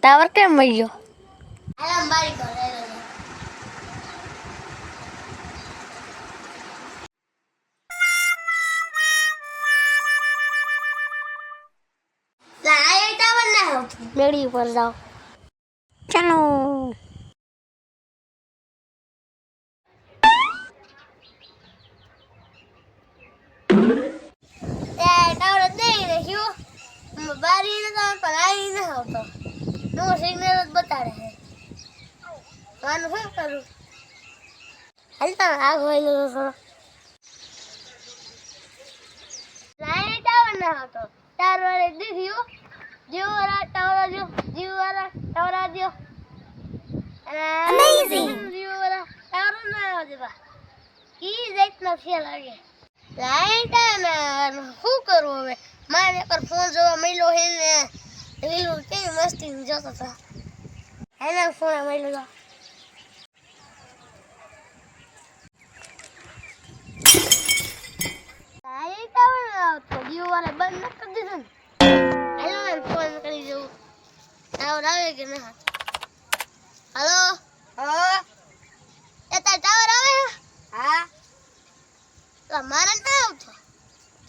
Tower કેમ વહી ગયો? આરામ બારી કરો લાય ટાવર ના આવતું. મેળી ઉપર જાઓ. ચાલો. ટાવર દઈ રહ્યું બારી પણ આવી ન આવતો. નો સિગ્નલ જ બતાડે છે. આનું શું કરું? હાલ તો આગ હોય લો થોડો. લાય ટાવર ના આવતો. ટાવર દીધું જીવવાળા ટાવર જો જીવવાળા ટાવર જો Amazing. જીવવાળા ટાવર ના આવજે બા ઈ જાતનો ફેલ લાગે. લાઈટ ને શું કરું હવે? મારે પર ફોન જોવા મળ્યો હે ને રીલું કેવી મસ્તી જોતો હતો. એના ફોન મળ્યો. લાઈટ આવે આવતો જીવવાળા બંધ ન કરી દીધું ને. હેલો ફોન કરી દઉં. ટાવર આવે કે ના? હલો હા એ તાર ટાવર આવે? હા તો મારે ના આવતો.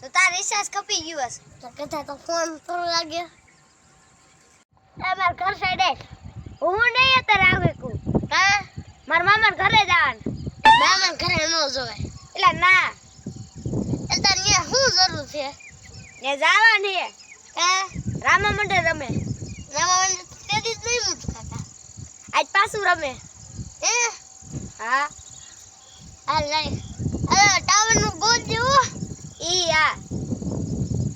તો તાર રિચાર્જ કપી ગયું હશે. તો કહેતા તો ફોન થોડો લાગ્યો. મારા ઘર સાઈડે હું નહીં અત્યારે આવે કું. હા મારા મામા ઘરે જવાનું. મામા ઘરે ન જોવાય એટલે ના એટલે ત્યાં શું જરૂર છે? ને જવાની હે રામા મંડળ રમે. રામા મંડળ તેદી જ નહીં મૂકતા કાકા. આજ પાછું રમે હે? હા હાલ નહીં ટાવર નું ગોદ જેવું ઈ આ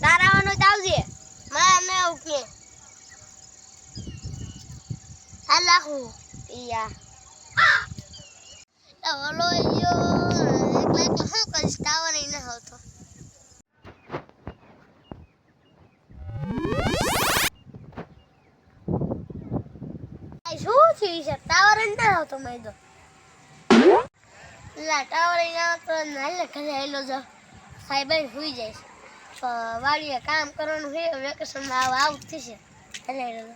તારા આવવાનું જ આવજે. માં ના ઉકે હાલ રાખું ઈ આ ઓલો યો એકલા શું કરીશ? ટાવર ય ન આવતો. શું થયું છે? ટાવર જ ના આવતો મેં તો ટાવર ય ના આવતો. હાલ ને ઘરે આવેલો જાવ. સાહેબ સુઈ જાય છે. વાડીએ કામ કરવાનું છે. વેકેશનમાં આવું થશે. ઘરે આવેલો